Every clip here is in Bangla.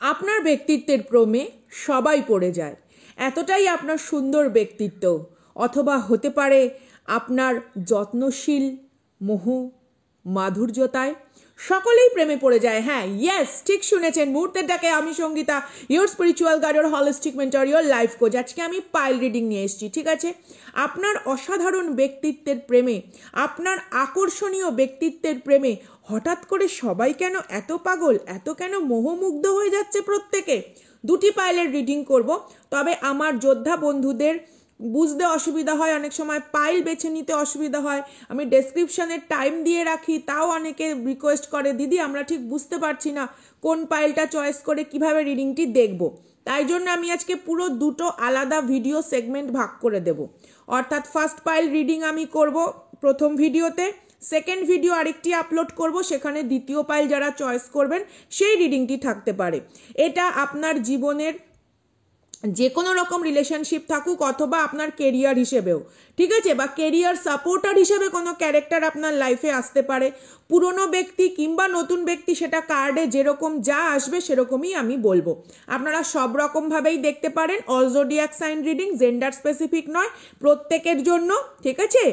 আপনার ব্যক্তিত্বের ক্রমে সবাই পড়ে যায়, এতটাই আপনার সুন্দর ব্যক্তিত্ব। অথবা হতে পারে আপনার যত্নশীল মোহ মাধুর্যতায় সকলেই প্রেমে পড়ে যায়। হ্যাঁ, ইয়েস, ঠিক শুনেছেন। মুহূর্তের ডাকে আমি Sangeeta, your spiritual guide, your holistic mentor, your life coach. আজকে আমি পাইল রিডিং নিয়ে এসেছি। ঠিক আছে, আপনার অসাধারণ ব্যক্তিত্বের প্রেমে, আপনার আকর্ষণীয় ব্যক্তিত্বের প্রেমে হঠাৎ করে সবাই কেন এত পাগল, এত কেন মোহমুগ্ধ হয়ে যাচ্ছে প্রত্যেকে? দুটি পাইলের রিডিং করব, তবে আমার যোদ্ধা বন্ধুদের বুঝতে অসুবিধা হয়, অনেক সময় পাইল বেছে নিতে অসুবিধা হয়। আমি ডেসক্রিপশানে টাইম দিয়ে রাখি, তাও অনেকে রিকোয়েস্ট করে দিদি আমরা ঠিক বুঝতে পারছি না কোন পাইলটা চয়েস করে কিভাবে রিডিংটি দেখব। তাই জন্য আমি আজকে পুরো দুটো আলাদা ভিডিও সেগমেন্ট ভাগ করে দেব। অর্থাৎ ফার্স্ট পাইল রিডিং আমি করব প্রথম ভিডিওতে, সেকেন্ড ভিডিও আরেকটি আপলোড করব, সেখানে দ্বিতীয় পাইল যারা চয়েস করবেন সেই রিডিংটি থাকতে পারে। এটা আপনার জীবনের যে কোনো রকম রিলেশনশিপ থাকুক, অথবা আপনার কেরিয়ার হিসেবেও, ঠিক আছে, বা কেরিয়ার সাপোর্টার হিসেবে কোনো ক্যারেক্টার আপনার লাইফে আসতে পারে। পুরনো ব্যক্তি কিংবা নতুন ব্যক্তি, সেটা কার্ডে যেরকম যা আসবে সেরকমই আমি বলবো। আপনারা সব রকমভাবেই দেখতে পারেন। All zodiac sign reading, gender specific নয়, প্রত্যেকের জন্য। ঠিক আছে,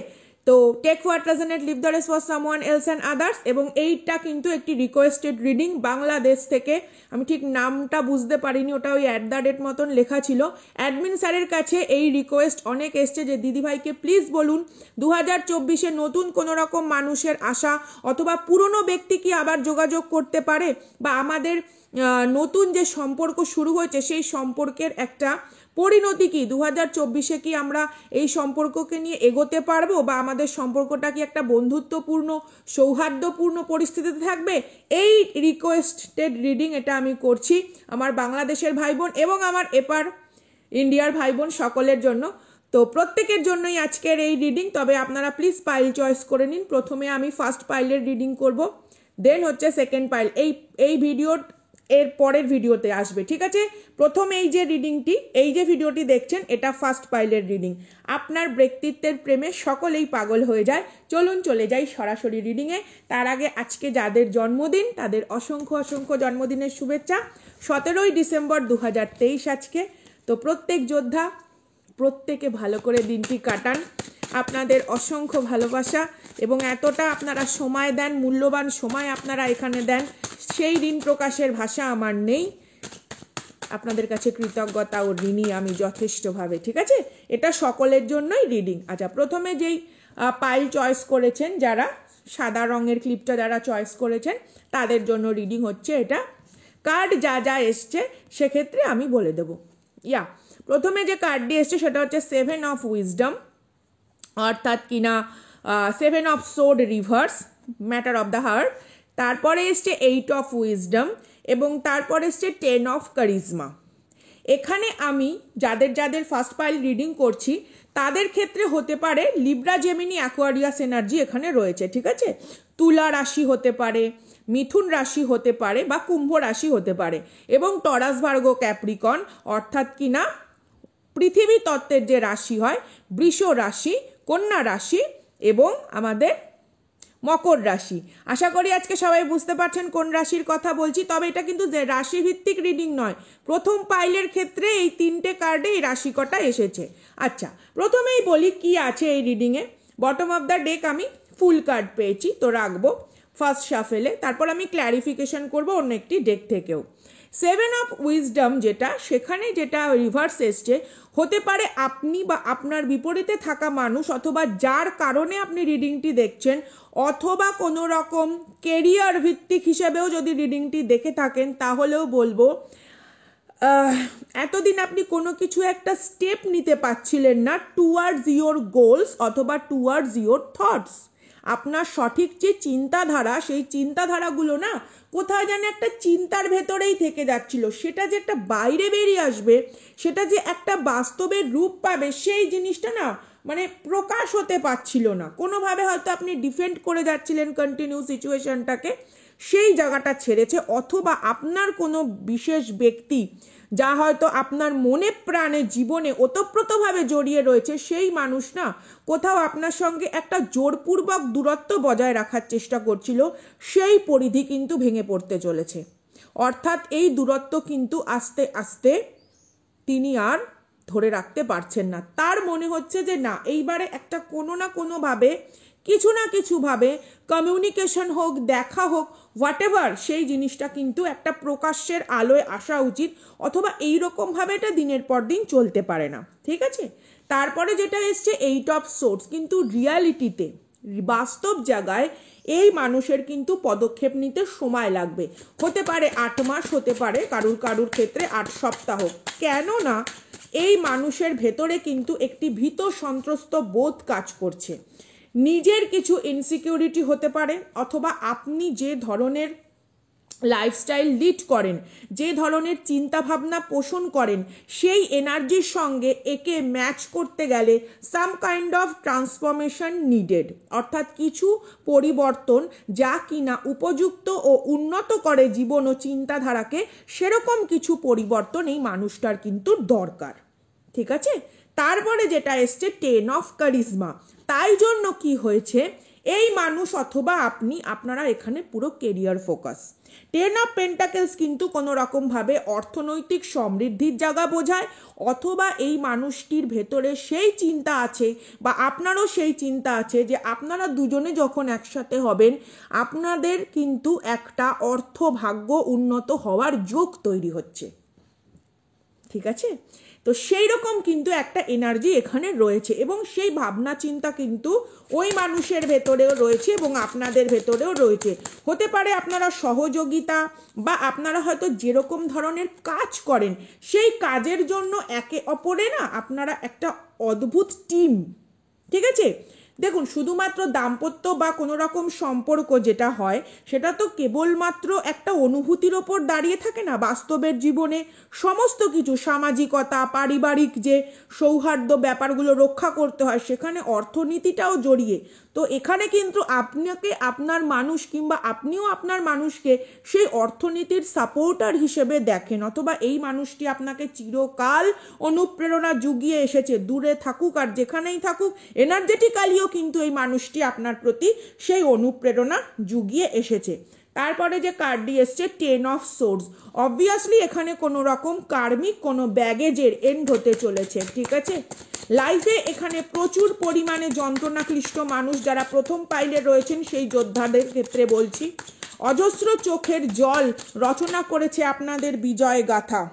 তো take what resonate, leave the rest for someone else and others. এবং এইটা কিন্তু একটি রিকোয়েস্টেড রিডিং বাংলাদেশ থেকে। আমি ঠিক নামটা বুঝতে পারিনি, ওটা ওই @@ মতন লেখা ছিল। অ্যাডমিন স্যারের কাছে এই রিকোয়েস্ট অনেক এসছে যে দিদিভাইকে প্লিজ বলুন 2024-এ নতুন কোনো রকম মানুষের আশা, অথবা পুরনো ব্যক্তি কি আবার যোগাযোগ করতে পারে, বা আমাদের নতুন যে সম্পর্ক শুরু হয়েছে সেই সম্পর্কের একটা পরিণতি কি, 2024-এ কি আমরা এই সম্পর্ককে নিয়ে এগোতে পারবো, বা আমাদের সম্পর্কটা কি একটা বন্ধুত্বপূর্ণ সৌহার্দ্যপূর্ণ পরিস্থিতিতে থাকবে। এই রিকোয়েস্টেড রিডিং এটা আমি করছি আমার বাংলাদেশের ভাই বোন এবং আমার এপার ইন্ডিয়ার ভাই বোন সকলের জন্য। তো প্রত্যেকের জন্যই আজকের এই রিডিং। তবে আপনারা প্লিজ পাইল চয়েস করে নিন। প্রথমে আমি ফার্স্ট পাইলের রিডিং করব, দেন হচ্ছে সেকেন্ড পাইল। এই ভিডিওর এর পরের ভিডিওতে আসবে। ঠিক আছে, প্রথম এই যে রিডিংটি, এই যে ভিডিওটি দেখছেন, এটা ফার্স্ট পাইলের রিডিং। আপনার ব্যক্তিত্বের প্রেমে সকলেই পাগল হয়ে যায়। চলুন চলে যাই সরাসরি রিডিংয়ে। তার আগে আজকে যাদের জন্মদিন তাদের অসংখ্য অসংখ্য জন্মদিনের শুভেচ্ছা। 17ই ডিসেম্বর 2023 আজকে। তো প্রত্যেক যোদ্ধা প্রত্যেকে ভালো করে দিনটি কাটান। আপনাদের অসংখ্য ভালোবাসা এবং এতটা আপনারা সময় দেন, মূল্যবান সময় আপনারা এখানে দেন, সেই ঋণ প্রকাশের ভাষা আমার নেই। আপনাদের কাছে কৃতজ্ঞতা ও ঋণী আমি যথেষ্টভাবে। ঠিক আছে, এটা সকলের জন্যই রিডিং। আচ্ছা, প্রথমে যেই পাইল চয়েস করেছেন, যারা সাদা রঙের ক্লিপটা যারা চয়েস করেছেন তাদের জন্য রিডিং হচ্ছে এটা। কার্ড যা যা এসছে সেক্ষেত্রে আমি বলে দেবো। প্রথমে যে কার্ডটি এসছে সেটা হচ্ছে 7 অফ উইজডম, অর্থাৎ কিনা 7 of sword reverse, matter of the heart. তারপরে এসছে 8 অফ উইজডম এবং তারপরে এসছে 10 অফ কারিজমা। এখানে আমি যাদের যাদের ফার্স্ট পাইল রিডিং করছি তাদের ক্ষেত্রে হতে পারে লিব্রা, জেমিনি, অ্যাকোয়ারিয়াস এনার্জি এখানে রয়েছে। ঠিক আছে, তুলা রাশি হতে পারে, মিথুন রাশি হতে পারে, বা কুম্ভ রাশি হতে পারে, এবং টরাস, ভার্গো, ক্যাপ্রিকন, অর্থাৎ কিনা পৃথিবী তত্ত্বের যে রাশি হয়, বৃষ রাশি, কন্যা রাশি এবং আমাদের মকর রাশি। আশা করি আজকে সবাই বুঝতে পারছেন কোন রাশির কথা বলছি। তবে এটা কিন্তু রাশি ভিত্তিক রিডিং নয়। প্রথম পাইলের ক্ষেত্রে এই 3টে কার্ডে এই রাশি কটা এসেছে। আচ্ছা, প্রথমেই বলি কি আছে এই রিডিংয়ে। বটম অফ দ্য ডেক আমি ফুল কার্ড পেয়েছি, তো রাখবো ফার্স্ট শাফেলে। তারপর আমি ক্ল্যারিফিকেশন করব অন্য একটি ডেক থেকেও। 7 অফ উইজডম যেটা, সেখানে যেটা রিভার্স এসছে, হতে পারে আপনি বা আপনার বিপরীতে থাকা মানুষ, অথবা যার কারণে আপনি রিডিংটি দেখছেন, অথবা কোনো রকম কেরিয়ার ভিত্তিক হিসেবেও যদি রিডিংটি দেখে থাকেন, তাহলেও বলবো এতদিন আপনি কোনো কিছু একটা স্টেপ নিতে পারছিলেন না টুয়ার্ডস ইয়োর গোলস অথবা টুয়ার্ডস ইয়োর থটস। আপনার সঠিক যে চিন্তাধারা, সেই চিন্তাধারাগুলো না কোথায় যেন একটা চিন্তার ভেতরেই থেকে যাচ্ছিল। সেটা যে একটা বাইরে বেরিয়ে আসবে, সেটা যে একটা বাস্তবের রূপ পাবে, সেই জিনিসটা না মানে প্রকাশ হতে পারছিল না। কোনোভাবে হয়তো আপনি ডিফেন্ড করে যাচ্ছিলেন কন্টিনিউ সিচুয়েশনটাকে, সেই জায়গাটা ছেড়েছে। অথবা আপনার কোনো বিশেষ ব্যক্তি যা হয়তো আপনার মনে প্রাণে জীবনে ওতপ্রোতভাবে জড়িয়ে রয়েছে, সেই মানুষ না কোথাও আপনার সঙ্গে একটা জোরপূর্বক দূরত্ব বজায় রাখার চেষ্টা করছিল, সেই পরিধি কিন্তু ভেঙে পড়তে চলেছে। অর্থাৎ এই দূরত্ব কিন্তু আস্তে আস্তে তিনি আর ধরে রাখতে পারছেন না। তার মনে হচ্ছে যে না, এইবারে একটা কোনো না কোনোভাবে কিছু না কিছুভাবে কমিউনিকেশন হোক, দেখা হোক, হোয়াটএভার, সেই জিনিসটা কিন্তু একটা প্রকাশ্যের আলোয় আসা উচিত, অথবা এইরকমভাবে এটা দিনের পর দিন চলতে পারে না। ঠিক আছে, তারপরে যেটা এসছে 8 অফ সোর্স, কিন্তু রিয়ালিটিতে বাস্তব জায়গায় এই মানুষের কিন্তু পদক্ষেপ নিতে সময় লাগবে। হতে পারে 8 মাস, হতে পারে কারুর ক্ষেত্রে 8 সপ্তাহ। কেননা এই মানুষের ভেতরে কিন্তু একটি ভীত সন্ত্রস্ত বোধ কাজ করছে। নিজের কিছু ইনসিকিউরিটি হতে পারে, অথবা আপনি যে ধরনের লাইফস্টাইল লিড করেন, যে ধরনের চিন্তা ভাবনা পোষণ করেন, সেই এনার্জির সঙ্গে একে ম্যাচ করতে গেলে some kind of transformation needed, অর্থাৎ কিছু পরিবর্তন যা কিনা উপযুক্ত ও উন্নত করে জীবন ও চিন্তাধারাকে, সেরকম কিছু পরিবর্তন এই মানুষটার কিন্তু দরকার। ঠিক আছে, তারপরে যেটা এসছে 10 অফ কারিজমা। তাই জন্য কি হয়েছে, এই মানুষ অথবা আপনি, আপনারা এখানে পুরো কেরিয়ার ফোকাস। 10 অফ পেন্টাকেলস কিন্তু কোনো রকমভাবে অর্থনৈতিক সমৃদ্ধির জায়গা বোঝায়, অথবা এই মানুষটির ভেতরে সেই চিন্তা আছে বা আপনারও সেই চিন্তা আছে যে আপনারা দুজনে যখন একসাথে হবেন আপনাদের কিন্তু একটা অর্থ ভাগ্য উন্নত হওয়ার যোগ তৈরি হচ্ছে। ঠিক আছে, তো সেই রকম কিন্তু একটা এনার্জি এখানে রয়েছে, এবং সেই ভাবনা চিন্তা কিন্তু ওই মানুষের ভেতরেও রয়েছে এবং আপনাদের ভেতরেও রয়েছে। হতে পারে আপনারা সহযোগিতা, বা আপনারা হয়তো যেরকম ধরনের কাজ করেন সেই কাজের জন্য একে অপরে না আপনারা একটা অদ্ভুত টিম। ঠিক আছে, দেখুন, শুধুমাত্র দাম্পত্য বা কোনো রকম সম্পর্ক যেটা হয় সেটা তো কেবলমাত্র একটা অনুভূতির ওপর দাঁড়িয়ে থাকে না। বাস্তবের জীবনে সমস্ত কিছু, সামাজিকতা, পারিবারিক যে সৌহার্দ্য ব্যাপারগুলো রক্ষা করতে হয়, সেখানে অর্থনীতিটাও জড়িয়ে। তো এখানে কিন্তু আপনাকে আপনার মানুষ, কিংবা আপনিও আপনার মানুষকে সেই অর্থনীতির সাপোর্টার হিসেবে দেখেন, অথবা এই মানুষটি আপনাকে চিরকাল অনুপ্রেরণা জুগিয়ে এসেছে। দূরে থাকুক আর যেখানেই থাকুক, এনার্জেটিক্যালিও কিন্তু এই মানুষটি আপনার প্রতি সেই অনুপ্রেরণা জুগিয়ে এসেছে। তারপরে যে কার্ডটি এসছে 10 অফ সোর্স, অবভিয়াসলি এখানে কোনো রকম কার্মিক কোনো ব্যাগেজের এন্ড হতে চলেছে। ঠিক আছে, লাইফে এখানে প্রচুর পরিমাণে যন্ত্রণাক্লিষ্ট মানুষ যারা প্রথম পাইলে রয়েছেন, সেই যোদ্ধাদের ক্ষেত্রে বলছি, অজস্র চোখের জল রচনা করেছে আপনাদের বিজয় গাথা।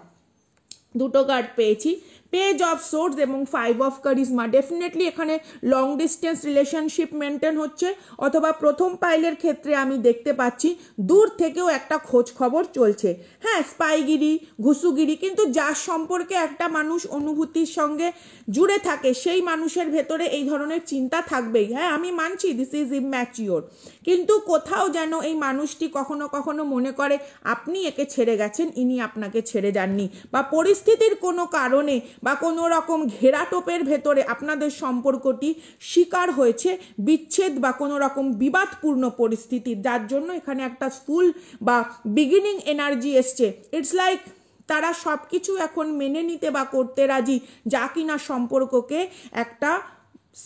দুটো কার্ড পেয়েছি, পেজ অফ সোর্স এবং 5 অফ কারিজমা। ডেফিনেটলি এখানে লং ডিস্টেন্স রিলেশনশিপ মেনটেন হচ্ছে, অথবা প্রথম পাইলের ক্ষেত্রে আমি দেখতে পাচ্ছি দূর থেকেও একটা খোঁজ খবর চলছে। হ্যাঁ, স্পাইগিরি, ঘুষুগিরি, কিন্তু যার সম্পর্কে একটা মানুষ অনুভূতির সঙ্গে জুড়ে থাকে সেই মানুষের ভেতরে এই ধরনের চিন্তা থাকবেই। হ্যাঁ, আমি মানছি দিস ইজ ইম্যাচিওর, কিন্তু কোথাও যেন এই মানুষটি কখনো কখনো মনে করে আপনি একে ছেড়ে গেছেন, ইনি আপনাকে ছেড়ে যাননি, বা পরিস্থিতির কোনো কারণে বা কোনো রকম ঘেরাটোপের ভেতরে আপনাদের সম্পর্কটি শিকার হয়েছে বিচ্ছেদ বা কোনো রকম বিবাদপূর্ণ পরিস্থিতি, যার জন্য এখানে একটা ফুল বা বিগিনিং এনার্জি এসছে। ইটস লাইক তারা সব কিছু এখন মেনে নিতে বা করতে রাজি, যা কিনা সম্পর্ককে একটা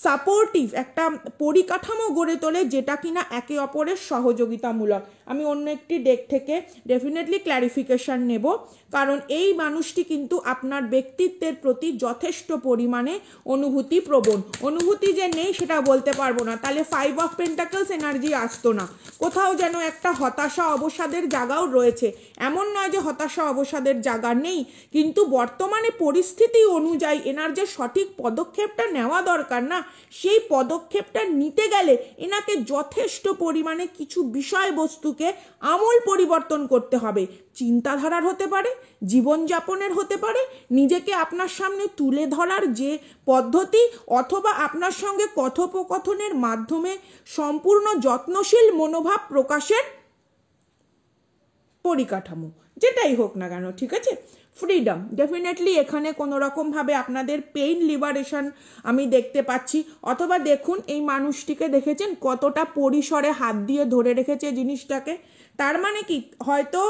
সাপোর্টিভ একটা পরিকাঠামো গড়ে তোলে, যেটা কিনা একে অপরের সহযোগিতামূলক। আমি অন্য একটি ডেক থেকে ডেফিনেটলি ক্ল্যারিফিকেশন নেব, কারণ এই মানুষটি কিন্তু আপনার ব্যক্তিত্বের প্রতি যথেষ্ট পরিমাণে অনুভূতি প্রবণ। অনুভূতি যে নেই সেটা বলতে পারবো না, তাহলে 5 অফ পেন্টাকলস এনার্জি আসতো না। কোথাও যেন একটা হতাশা অবসাদের জায়গাও রয়েছে, এমন নয় যে হতাশা অবসাদের জায়গা নেই, কিন্তু বর্তমানে পরিস্থিতি অনুযায়ী এনার যে সঠিক পদক্ষেপটা নেওয়া দরকার না, সেই পদক্ষেপটা নিতে গেলে এনাকে যথেষ্ট পরিমাণে কিছু বিষয়বস্তুকে আমূল পরিবর্তন করতে হবে। চিন্তাধারার হতে পারে, জীবনযাপনের হতে পারে, নিজেকে আপনার সামনে তুলে ধরার যে পদ্ধতি, অথবা আপনার সঙ্গে কথোপকথনের মাধ্যমে সম্পূর্ণ যত্নশীল মনোভাব প্রকাশের পরিকাঠামো, যেটাই হোক না কেন। ঠিক আছে, ফ্রিডম, ডেফিনেটলি এখানে কোনো রকমভাবে আপনাদের পেইন লিবারেশন আমি দেখতে পাচ্ছি, অথবা দেখুন এই মানুষটিকে দেখেছেন কতটা পরিসরে হাত দিয়ে ধরে রেখেছে জিনিসটাকে। তার মানে কি, হয়তো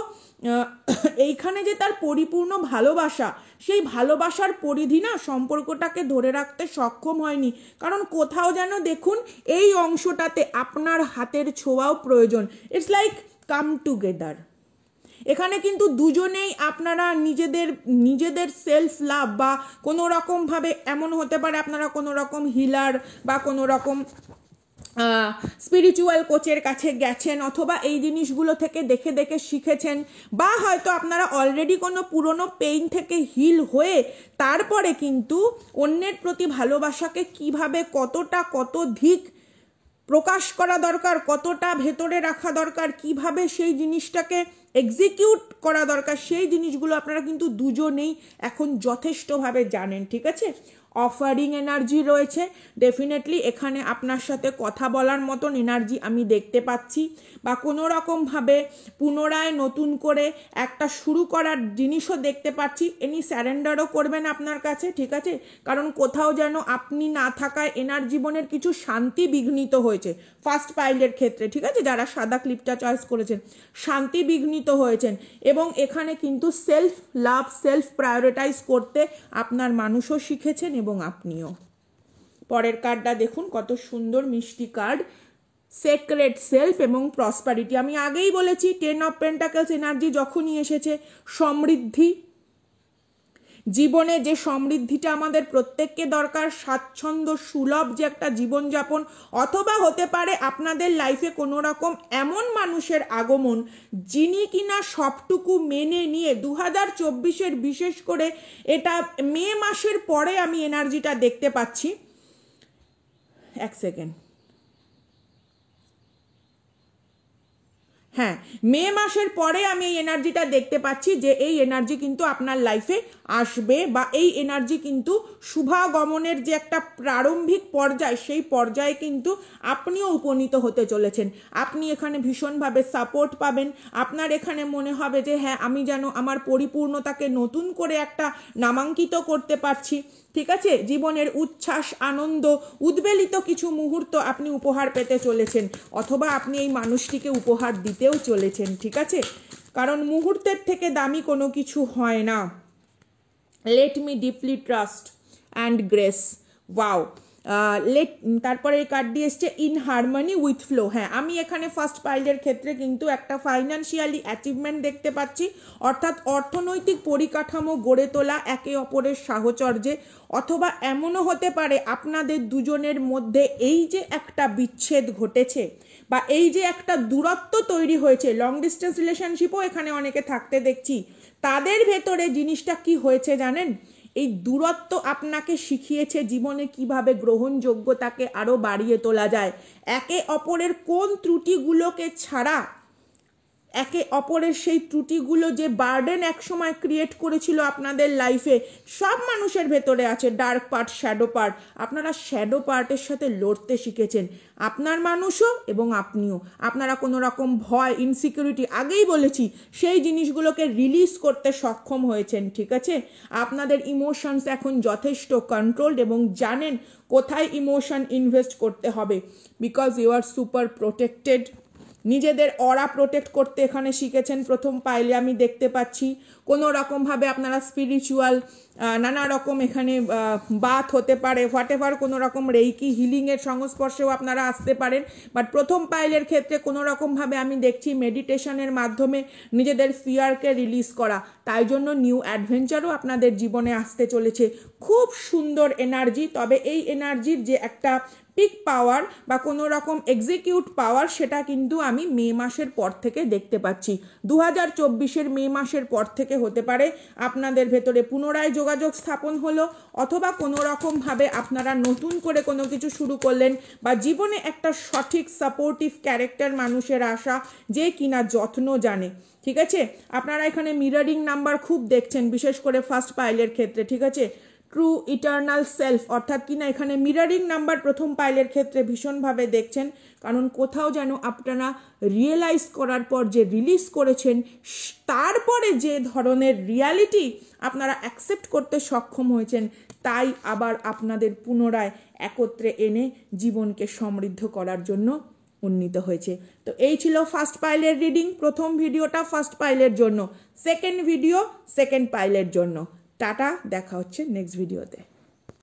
এইখানে যে তার পরিপূর্ণ ভালোবাসা, সেই ভালোবাসার পরিধি না সম্পর্কটাকে ধরে রাখতে সক্ষম হয়নি, কারণ কোথাও যেন দেখুন এই অংশটাতে আপনার হাতের ছোঁয়াও প্রয়োজন। It's like come together. এখানে কিন্তু দুজনেই আপনারা নিজেদের সেলফ লাভ বা কোনো রকমভাবে এমন হতে পারে আপনারা কোনো রকম হিলার বা কোনো রকম স্পিরিচুয়াল কোচের কাছে গেছেন, অথবা এই জিনিসগুলো থেকে দেখে দেখে শিখেছেন, বা হয়তো আপনারা অলরেডি কোনো পুরনো পেইন থেকে হিল হয়ে তারপরে কিন্তু অন্যের প্রতি ভালোবাসাকে কিভাবে কত ধিক প্রকাশ করা দরকার, কতটা ভেতরে রাখা দরকার, কিভাবে সেই জিনিসটাকে এক্সিকিউট করা দরকার, সেই জিনিসগুলো আপনারা কিন্তু দুজনেই এখন যথেষ্টভাবে জানেন। ঠিক আছে, অফারিং এনার্জি রয়েছে, ডেফিনেটলি এখানে আপনার সাথে কথা বলার মতন এনার্জি আমি দেখতে পাচ্ছি, বা কোনো রকমভাবে পুনরায় নতুন করে একটা শুরু করার জিনিসও দেখতে পাচ্ছি। এনি স্যারেন্ডারও করবেন আপনার কাছে। ঠিক আছে, কারণ কোথাও যেন আপনি না থাকায় এনার জীবনের কিছু শান্তি বিঘ্নিত হয়েছে ফার্স্ট পাইলের ক্ষেত্রে। ঠিক আছে, যারা সাদা ক্লিপটা চয়েস করেছেন, শান্তি বিঘ্নিত হয়েছেন, এবং এখানে কিন্তু সেলফ লাভ, সেলফ প্রায়োরিটাইজ করতে আপনার মানুষও শিখেছেন এবং আপনিও। পরের কার্ডটা দেখুন, কত সুন্দর মিষ্টি কার্ড, সেক্রেট সেলফ এবং প্রসপারিটি। আমি আগেই বলেছি 10 অফ পেন্টাকলস এনার্জি যখনই এসেছে, সমৃদ্ধি, জীবনে যে সমৃদ্ধিটা আমাদের প্রত্যেককে দরকার, স্বাচ্ছন্দ্য সুলভ যে একটা জীবনযাপন, অথবা হতে পারে আপনাদের লাইফে কোনো রকম এমন মানুষের আগমন যিনি কিনা সবটুকু মেনে নিয়ে 2024-এর বিশেষ করে এটা মে মাসের পরে আমি এনার্জিটা দেখতে পাচ্ছি। এক সেকেন্ড, হ্যাঁ, মে মাসের পরে আমি এই এনার্জিটা দেখতে পাচ্ছি যে এই এনার্জি কিন্তু আপনার লাইফে আসবে, বা এই এনার্জি কিন্তু শুভাগমনের যে একটা প্রারম্ভিক পর্যায়, সেই পর্যায়ে কিন্তু আপনিও উপনীত হতে চলেছেন। আপনি এখানে ভীষণভাবে সাপোর্ট পাবেন। আপনার এখানে মনে হবে যে হ্যাঁ, আমি যেন আমার পরিপূর্ণতাকে নতুন করে একটা নামাঙ্কিত করতে পারছি। ঠিক আছে, জীবনের উচ্ছ্বাস, আনন্দ, উদ্বেলিত কিছু মুহূর্ত আপনি উপহার পেতে চলেছেন, অথবা আপনি এই মানুষটিকে উপহার দিতেও চলেছেন। ঠিক আছে, কারণ মুহূর্তের থেকে দামি কোনো কিছু হয় না। Let me deeply trust and grace. Wow, তারপরে এই কার্ডটি এসছে ইন হারমনি উইথ ফ্লো। হ্যাঁ, আমি এখানে ফার্স্ট পাইলের ক্ষেত্রে কিন্তু একটা ফাইন্যান্সিয়ালি অ্যাচিভমেন্ট দেখতে পাচ্ছি, অর্থাৎ অর্থনৈতিক পরিকাঠামো গড়ে তোলা একে অপরের সাহচর্যে, অথবা এমনও হতে পারে আপনাদের দুজনের মধ্যে এই যে একটা বিচ্ছেদ ঘটেছে, বা এই যে একটা দূরত্ব তৈরি হয়েছে, লং ডিস্টেন্স রিলেশনশিপও এখানে অনেকে থাকতে দেখছি, তাদের ভেতরে জিনিসটা কি হয়েছে জানেন, এই দূরত্ব আপনাকে শিখিয়েছে জীবনে কিভাবে গ্রহণযোগ্যতাকে আরো বাড়িয়ে তোলা যায়, একে অপরের কোন ত্রুটিগুলোকে ছাড়া, একে অপরের সেই ত্রুটিগুলো যে বার্ডেন একসময় ক্রিয়েট করেছিল আপনাদের লাইফে, সব মানুষের ভেতরে আছে ডার্ক পার্ট, শ্যাডো পার্ট। আপনারা শ্যাডো পার্টের সাথে লড়তে শিখেছেন, আপনার মানুষও এবং আপনিও। আপনারা কোনো রকম ভয়, ইনসিকিউরিটি, আগেই বলেছি, সেই জিনিসগুলোকে রিলিজ করতে সক্ষম হয়েছেন। ঠিক আছে, আপনাদের ইমোশনস এখন যথেষ্ট কন্ট্রোলড এবং জানেন কোথায় ইমোশন ইনভেস্ট করতে হবে, because you are super protected. নিজেদের অরা প্রোটেক্ট করতে এখানে শিখেছেন প্রথম পাইলে আমি দেখতে পাচ্ছি। কোনো রকমভাবে আপনারা স্পিরিচুয়াল নানা রকম এখানে বাত হতে পারে, হোয়াটএভার, কোনো রকম রেইকি হিলিংয়ের সংস্পর্শেও আপনারা আসতে পারেন। বাট প্রথম পাইলের ক্ষেত্রে কোনো রকমভাবে আমি দেখছি মেডিটেশনের মাধ্যমে নিজেদের ফিয়ারকে রিলিজ করা, তাই জন্য নিউ অ্যাডভেঞ্চারও আপনাদের জীবনে আসতে চলেছে। খুব সুন্দর এনার্জি, তবে এই এনার্জির যে একটা পিক পাওয়ার বা কোনো রকম এক্সিকিউট পাওয়ার, সেটা কিন্তু আমি মে মাসের পর থেকে দেখতে পাচ্ছি। 2024-এর মে মাসের পর থেকে হতে পারে আপনাদের ভেতরে পুনরায় যোগাযোগ স্থাপন হলো, অথবা কোনো রকমভাবে আপনারা নতুন করে কোনো কিছু শুরু করলেন, বা জীবনে একটা সঠিক সাপোর্টিভ ক্যারেক্টার মানুষের আসা, যে কিনা যত্ন জানে। ঠিক আছে, আপনারা এখানে মিররিং নাম্বার খুব দেখছেন, বিশেষ করে ফার্স্ট পাইলের ক্ষেত্রে। ঠিক আছে, ট্রু ইটার্নাল সেলফ, অর্থাৎ কিনা এখানে মিররিং নাম্বার প্রথম পাইলের ক্ষেত্রে ভীষণভাবে দেখছেন, কারণ কোথাও যেন আপনারা রিয়েলাইজ করার পর যে রিলিজ করেছেন, তারপরে যে ধরনের রিয়ালিটি আপনারা অ্যাকসেপ্ট করতে সক্ষম হয়েছেন, তাই আবার আপনাদের পুনরায় একত্রে এনে জীবনকে সমৃদ্ধ করার জন্য উন্নীত হয়েছে। তো এই ছিল ফার্স্ট পাইলের রিডিং। প্রথম ভিডিওটা ফার্স্ট পাইলের জন্য, সেকেন্ড ভিডিও সেকেন্ড পাইলের জন্য। টাটা, দেখা হচ্ছে নেক্সট ভিডিওতে।